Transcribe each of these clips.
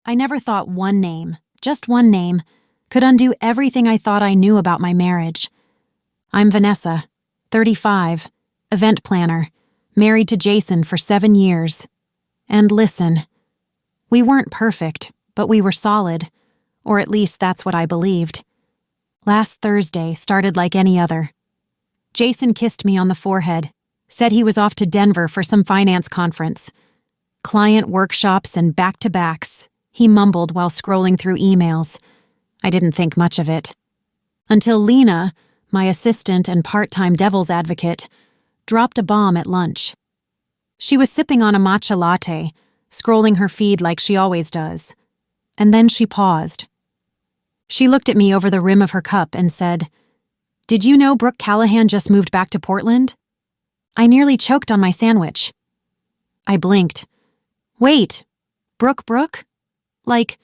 I never thought one name, just one name, could undo everything I thought I knew about my marriage. I'm Vanessa, 35, event planner, married to Jason for 7 years. And listen, we weren't perfect, but we were solid, or at least that's what I believed. Last Thursday started like any other. Jason kissed me on the forehead, said he was off to Denver for some finance conference. Client workshops and back-to-backs, he mumbled while scrolling through emails. I didn't think much of it. Until Lena, my assistant and part-time devil's advocate, dropped a bomb at lunch. She was sipping on a matcha latte, scrolling her feed like she always does. And then she paused. She looked at me over the rim of her cup and said, "Did you know Brooke Callahan just moved back to Portland?" I nearly choked on my sandwich. I blinked. Wait, Brooke? Like,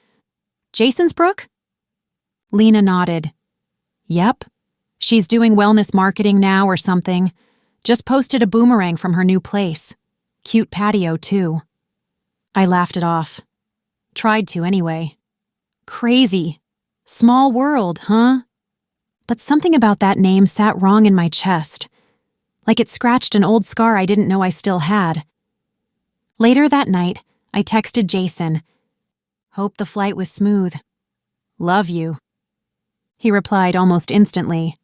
Jason's Brooke? Lena nodded. Yep. She's doing wellness marketing now or something. Just posted a boomerang from her new place. Cute patio, too. I laughed it off. Tried to, anyway. Crazy. Small world, huh? But something about that name sat wrong in my chest. Like it scratched an old scar I didn't know I still had. Later that night, I texted Jason. Hope the flight was smooth. Love you. He replied almost instantly.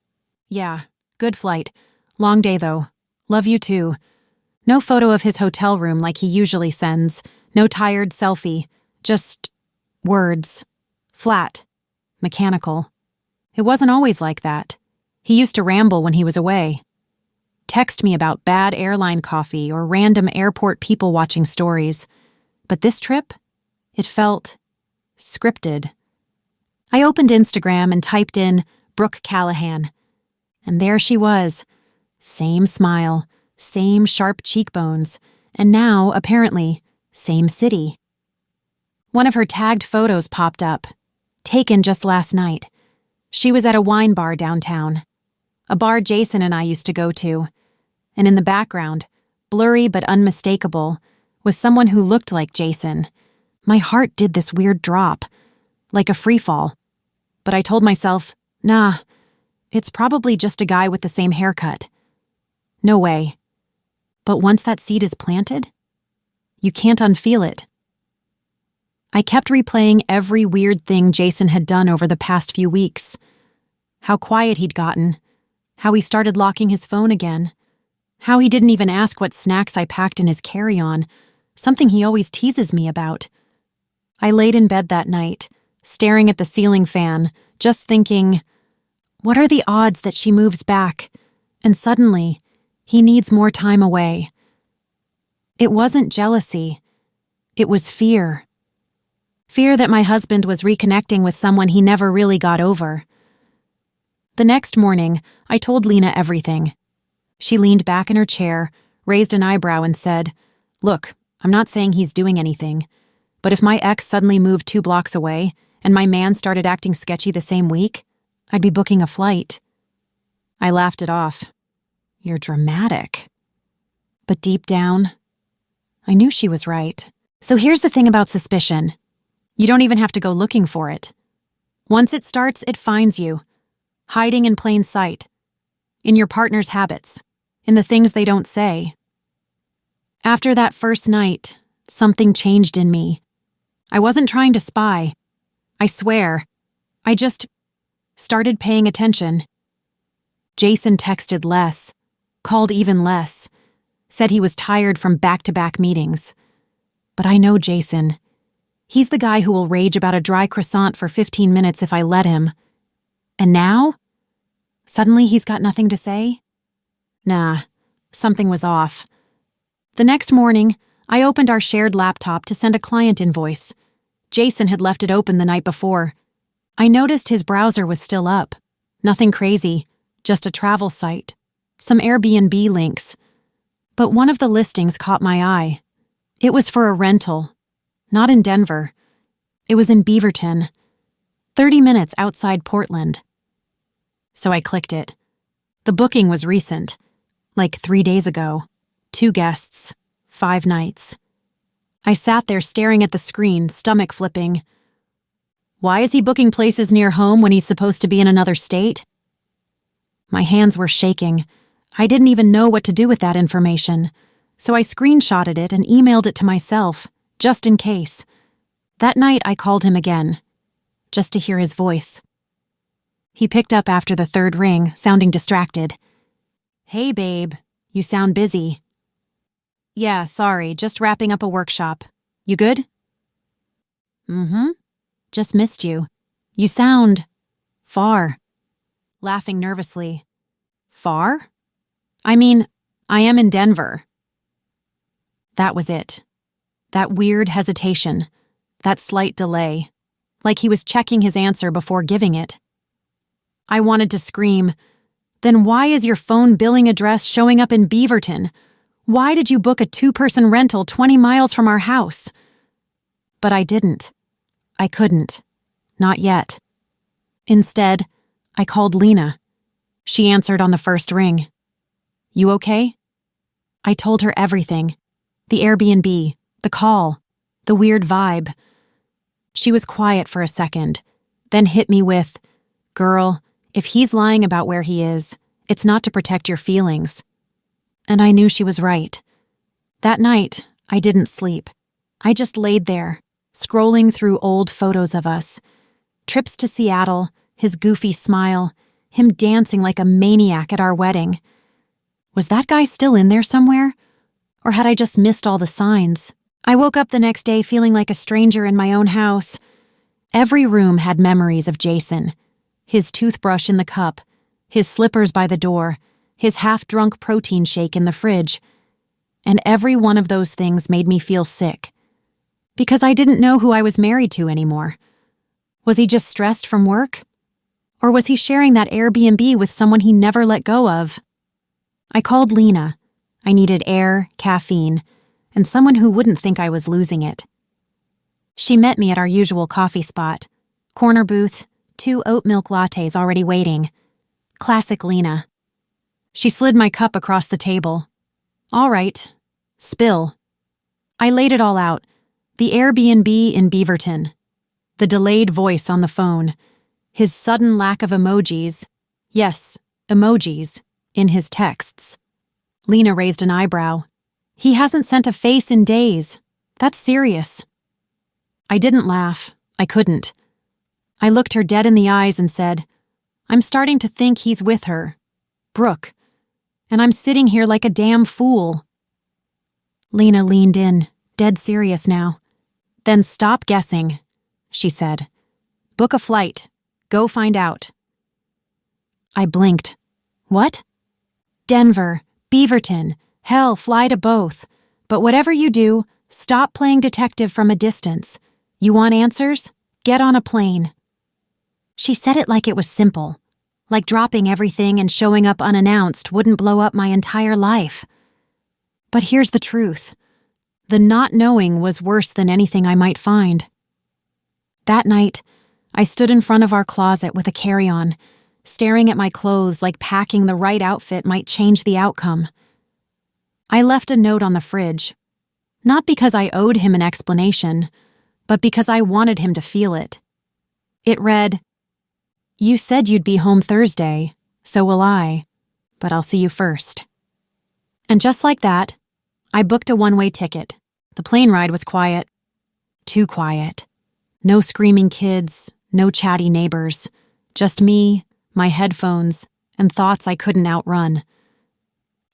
Yeah, good flight. Long day, though. Love you, too. No photo of his hotel room like he usually sends. No tired selfie. Just words. Flat. Mechanical. It wasn't always like that. He used to ramble when he was away. Text me about bad airline coffee or random airport people-watching stories. But this trip, it felt scripted. I opened Instagram and typed in Brooke Callahan. And there she was. Same smile, same sharp cheekbones, and now, apparently, same city. One of her tagged photos popped up, taken just last night. She was at a wine bar downtown, a bar Jason and I used to go to, and in the background, blurry but unmistakable, was someone who looked like Jason. My heart did this weird drop, like a freefall. But I told myself, nah, it's probably just a guy with the same haircut. No way. But once that seed is planted, you can't unfeel it. I kept replaying every weird thing Jason had done over the past few weeks. How quiet he'd gotten, how he started locking his phone again, how he didn't even ask what snacks I packed in his carry-on, something he always teases me about. I laid in bed that night, staring at the ceiling fan, just thinking, what are the odds that she moves back, and suddenly, he needs more time away? It wasn't jealousy. It was fear. Fear that my husband was reconnecting with someone he never really got over. The next morning, I told Lena everything. She leaned back in her chair, raised an eyebrow and said, Look, I'm not saying he's doing anything, but if my ex suddenly moved 2 blocks away and my man started acting sketchy the same week, I'd be booking a flight. I laughed it off. You're dramatic. But deep down, I knew she was right. So here's the thing about suspicion. You don't even have to go looking for it. Once it starts, it finds you, hiding in plain sight, in your partner's habits, in the things they don't say. After that first night, something changed in me. I wasn't trying to spy. I swear. I just started paying attention. Jason texted less, called even less, said he was tired from back-to-back meetings. But I know Jason. He's the guy who will rage about a dry croissant for 15 minutes if I let him. And now? Suddenly he's got nothing to say? Nah, something was off. The next morning, I opened our shared laptop to send a client invoice. Jason had left it open the night before. I noticed his browser was still up. Nothing crazy, just a travel site. Some Airbnb links. But one of the listings caught my eye. It was for a rental. Not in Denver. It was in Beaverton, 30 minutes outside Portland. So I clicked it. The booking was recent, like 3 days ago. 2 guests, 5 nights. I sat there staring at the screen, stomach flipping. Why is he booking places near home when he's supposed to be in another state? My hands were shaking. I didn't even know what to do with that information, so I screenshotted it and emailed it to myself, just in case. That night I called him again, just to hear his voice. He picked up after the third ring, sounding distracted. Hey, babe, you sound busy. Yeah, sorry, just wrapping up a workshop. You good? Just missed you. You sound far. Laughing nervously. Far? I mean, I am in Denver. That was it. That weird hesitation. That slight delay. Like he was checking his answer before giving it. I wanted to scream, then why is your phone billing address showing up in Beaverton? Why did you book a 2-person rental 20 miles from our house? But I didn't. I couldn't. Not yet. Instead, I called Lena. She answered on the first ring. You okay? I told her everything. The Airbnb, the call, the weird vibe. She was quiet for a second, then hit me with, Girl, if he's lying about where he is, it's not to protect your feelings. And I knew she was right. That night, I didn't sleep. I just laid there, scrolling through old photos of us. Trips to Seattle, his goofy smile, him dancing like a maniac at our wedding. Was that guy still in there somewhere? Or had I just missed all the signs? I woke up the next day feeling like a stranger in my own house. Every room had memories of Jason. His toothbrush in the cup, his slippers by the door, his half-drunk protein shake in the fridge. And every one of those things made me feel sick. Because I didn't know who I was married to anymore. Was he just stressed from work? Or was he sharing that Airbnb with someone he never let go of? I called Lena. I needed air, caffeine, and someone who wouldn't think I was losing it. She met me at our usual coffee spot. Corner booth, 2 oat milk lattes already waiting. Classic Lena. She slid my cup across the table. All right. Spill. I laid it all out. The Airbnb in Beaverton. The delayed voice on the phone. His sudden lack of emojis. Yes, emojis. In his texts. Lena raised an eyebrow. He hasn't sent a face in days. That's serious. I didn't laugh. I couldn't. I looked her dead in the eyes and said, I'm starting to think he's with her. Brooke. And I'm sitting here like a damn fool. Lena leaned in, dead serious now. Then stop guessing, she said. Book a flight. Go find out. I blinked. What? Denver, Beaverton, hell, fly to both. But whatever you do, stop playing detective from a distance. You want answers? Get on a plane. She said it like it was simple. Like dropping everything and showing up unannounced wouldn't blow up my entire life. But here's the truth. The not knowing was worse than anything I might find. That night, I stood in front of our closet with a carry-on, staring at my clothes like packing the right outfit might change the outcome. I left a note on the fridge, not because I owed him an explanation, but because I wanted him to feel it. It read, You said you'd be home Thursday, so will I, but I'll see you first. And just like that, I booked a one-way ticket. The plane ride was quiet. Too quiet. No screaming kids, no chatty neighbors. Just me, my headphones, and thoughts I couldn't outrun.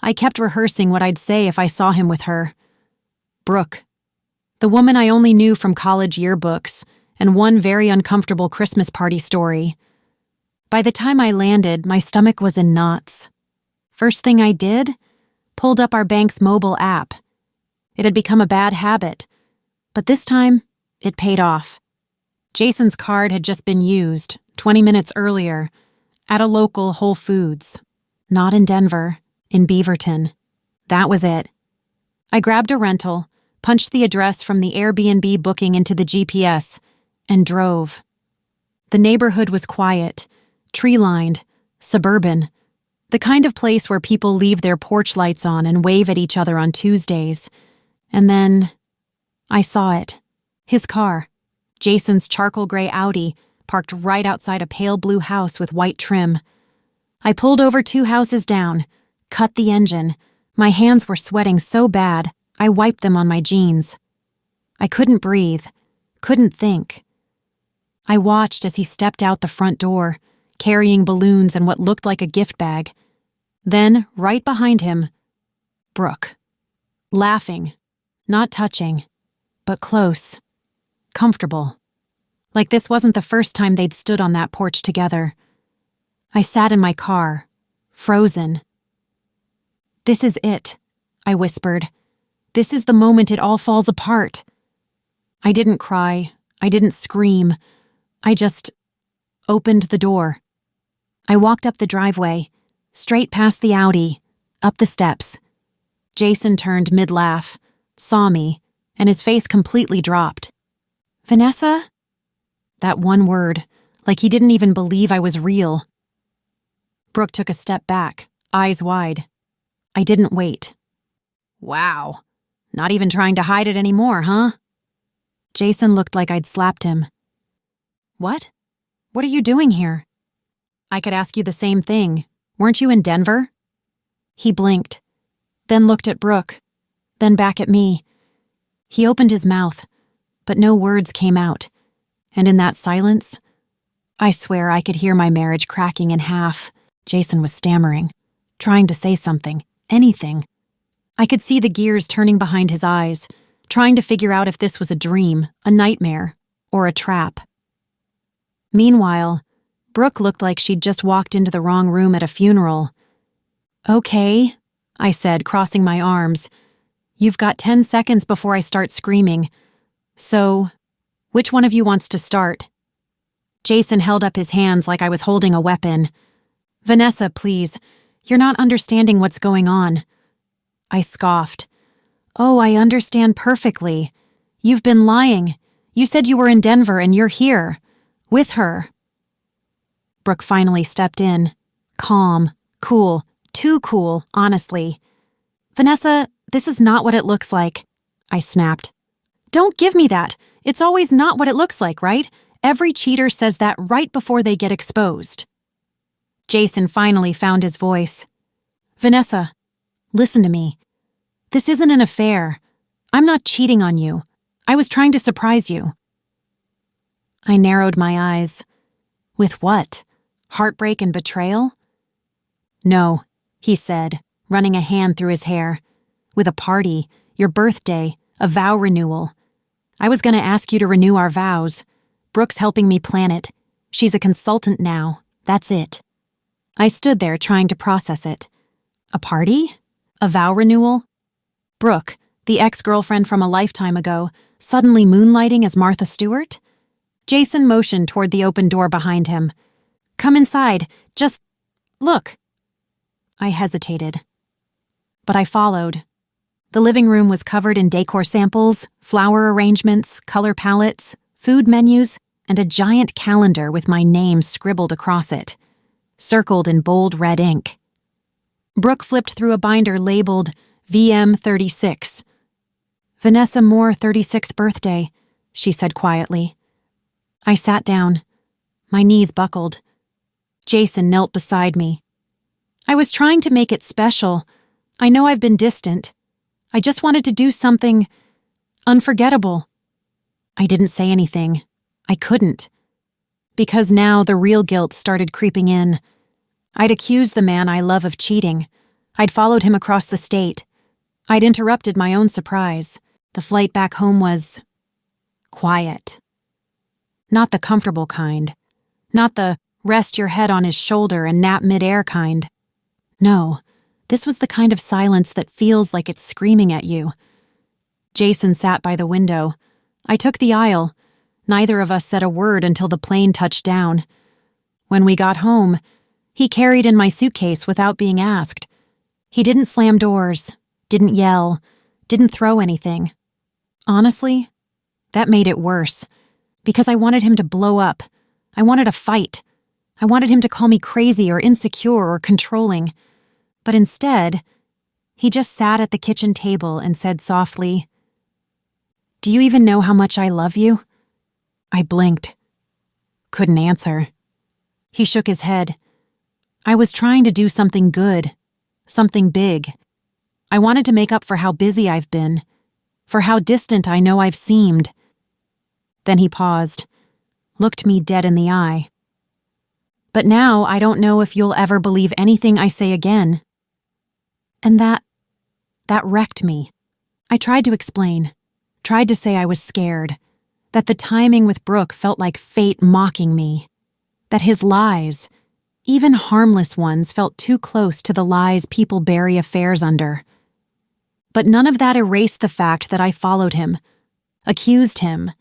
I kept rehearsing what I'd say if I saw him with her. Brooke. The woman I only knew from college yearbooks and one very uncomfortable Christmas party story. By the time I landed, my stomach was in knots. First thing I did? Pulled up our bank's mobile app. It had become a bad habit, but this time, it paid off. Jason's card had just been used, 20 minutes earlier, at a local Whole Foods. Not in Denver, in Beaverton. That was it. I grabbed a rental, punched the address from the Airbnb booking into the GPS, and drove. The neighborhood was quiet, tree-lined, suburban, the kind of place where people leave their porch lights on and wave at each other on Tuesdays. And then, I saw it. His car. Jason's charcoal gray Audi, parked right outside a pale blue house with white trim. I pulled over 2 houses down, cut the engine. My hands were sweating so bad, I wiped them on my jeans. I couldn't breathe, couldn't think. I watched as he stepped out the front door, carrying balloons and what looked like a gift bag. Then, right behind him, Brooke. Laughing, not touching, but close, comfortable. Like this wasn't the first time they'd stood on that porch together. I sat in my car, frozen. "This is it," I whispered. "This is the moment it all falls apart." I didn't cry. I didn't scream. I just opened the door. I walked up the driveway, straight past the Audi, up the steps. Jason turned mid-laugh, saw me, and his face completely dropped. "Vanessa?" That one word, like he didn't even believe I was real. Brooke took a step back, eyes wide. I didn't wait. "Wow. Not even trying to hide it anymore, huh?" Jason looked like I'd slapped him. "What? What are you doing here?" "I could ask you the same thing. Weren't you in Denver?" He blinked, then looked at Brooke, then back at me. He opened his mouth, but no words came out, and in that silence, I swear I could hear my marriage cracking in half. Jason was stammering, trying to say something, anything. I could see the gears turning behind his eyes, trying to figure out if this was a dream, a nightmare, or a trap. Meanwhile, Brooke looked like she'd just walked into the wrong room at a funeral. "Okay," I said, crossing my arms. "You've got 10 seconds before I start screaming. So, which one of you wants to start?" Jason held up his hands like I was holding a weapon. "Vanessa, please. You're not understanding what's going on." I scoffed. "Oh, I understand perfectly. You've been lying. You said you were in Denver and you're here. With her." Brooke finally stepped in. Calm, cool, too cool, honestly. "Vanessa, this is not what it looks like," I snapped. "Don't give me that. It's always not what it looks like, right? Every cheater says that right before they get exposed." Jason finally found his voice. "Vanessa, listen to me. This isn't an affair. I'm not cheating on you. I was trying to surprise you." I narrowed my eyes. With what? Heartbreak and betrayal? "No," he said, running a hand through his hair. "With a party, your birthday, a vow renewal. I was going to ask you to renew our vows. Brooke's helping me plan it. She's a consultant now. That's it." I stood there trying to process it. A party? A vow renewal? Brooke, the ex-girlfriend from a lifetime ago, suddenly moonlighting as Martha Stewart? Jason motioned toward the open door behind him. "Come inside. Just look." I hesitated. But I followed. The living room was covered in decor samples, flower arrangements, color palettes, food menus, and a giant calendar with my name scribbled across it, circled in bold red ink. Brooke flipped through a binder labeled VM 36. "Vanessa Moore 36th birthday," she said quietly. I sat down. My knees buckled. Jason knelt beside me. "I was trying to make it special. I know I've been distant. I just wanted to do something unforgettable." I didn't say anything. I couldn't. Because now the real guilt started creeping in. I'd accused the man I love of cheating. I'd followed him across the state. I'd interrupted my own surprise. The flight back home was quiet. Not the comfortable kind. Not the rest your head on his shoulder and nap midair kind. No, this was the kind of silence that feels like it's screaming at you. Jason sat by the window. I took the aisle. Neither of us said a word until the plane touched down. When we got home, he carried in my suitcase without being asked. He didn't slam doors, didn't yell, didn't throw anything. Honestly, that made it worse, because I wanted him to blow up. I wanted a fight. I wanted him to call me crazy or insecure or controlling. But instead, he just sat at the kitchen table and said softly, Do you even know how much I love you? I blinked. Couldn't answer. He shook his head. I was trying to do something good, something big. I wanted to make up for how busy I've been, for how distant I know I've seemed. Then he paused, looked me dead in the eye. But now I don't know if you'll ever believe anything I say again. And that wrecked me. I tried to explain, tried to say I was scared, that the timing with Brooke felt like fate mocking me, that his lies, even harmless ones, felt too close to the lies people bury affairs under. But none of that erased the fact that I followed him, accused him,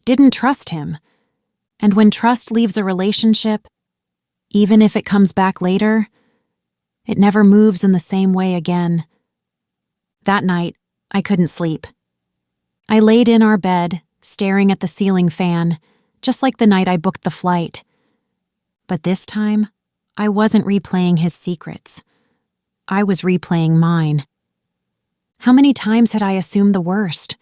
didn't trust him. And when trust leaves a relationship, even if it comes back later, it never moves in the same way again. That night, I couldn't sleep. I laid in our bed, staring at the ceiling fan, just like the night I booked the flight. But this time, I wasn't replaying his secrets. I was replaying mine. How many times had I assumed the worst?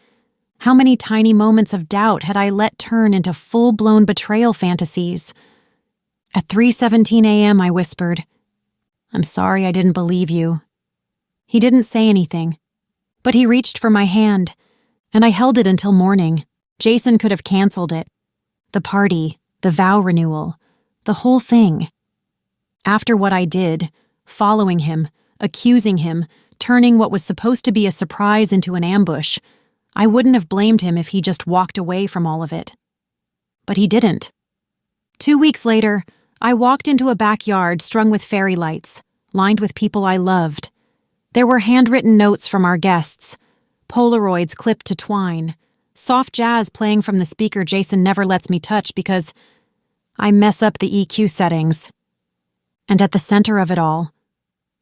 How many tiny moments of doubt had I let turn into full-blown betrayal fantasies? At 3:17 a.m., I whispered, "I'm sorry I didn't believe you." He didn't say anything, but he reached for my hand, and I held it until morning. Jason could have canceled it. The party, the vow renewal, the whole thing. After what I did, following him, accusing him, turning what was supposed to be a surprise into an ambush, I wouldn't have blamed him if he just walked away from all of it. But he didn't. 2 weeks later, I walked into a backyard strung with fairy lights, lined with people I loved. There were handwritten notes from our guests, Polaroids clipped to twine, soft jazz playing from the speaker Jason never lets me touch because I mess up the EQ settings. And at the center of it all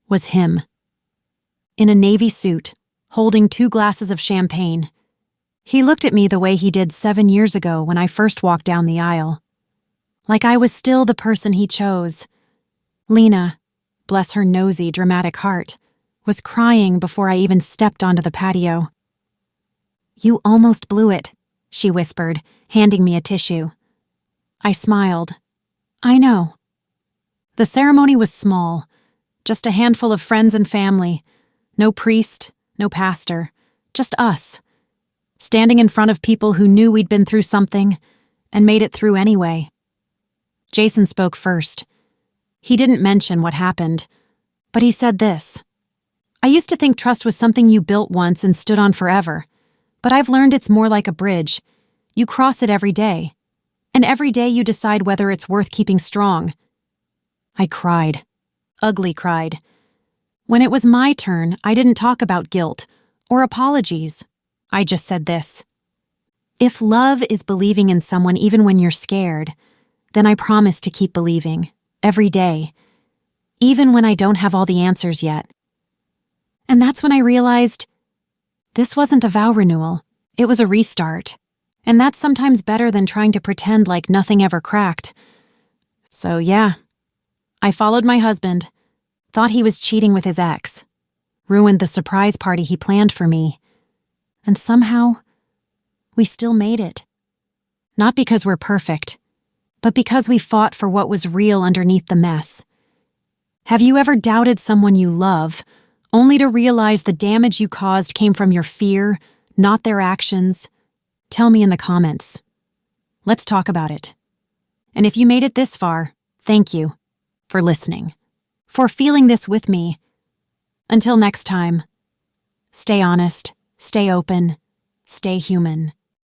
was him. In a navy suit, holding 2 glasses of champagne. He looked at me the way he did 7 years ago when I first walked down the aisle. Like I was still the person he chose. Lena, bless her nosy, dramatic heart, was crying before I even stepped onto the patio. "You almost blew it," she whispered, handing me a tissue. I smiled. "I know." The ceremony was small, just a handful of friends and family. No priest, no pastor, just us, standing in front of people who knew we'd been through something and made it through anyway. Jason spoke first. He didn't mention what happened, but he said this. "I used to think trust was something you built once and stood on forever, but I've learned it's more like a bridge. You cross it every day, and every day you decide whether it's worth keeping strong." I cried. Ugly cried. When it was my turn, I didn't talk about guilt or apologies. I just said this. If love is believing in someone even when you're scared, then I promise to keep believing, every day, even when I don't have all the answers yet. And that's when I realized this wasn't a vow renewal, it was a restart. And that's sometimes better than trying to pretend like nothing ever cracked. So yeah, I followed my husband, thought he was cheating with his ex, ruined the surprise party he planned for me, and somehow, we still made it. Not because we're perfect, but because we fought for what was real underneath the mess. Have you ever doubted someone you love, only to realize the damage you caused came from your fear, not their actions? Tell me in the comments. Let's talk about it. And if you made it this far, thank you for listening, for feeling this with me. Until next time, stay honest, stay open, stay human.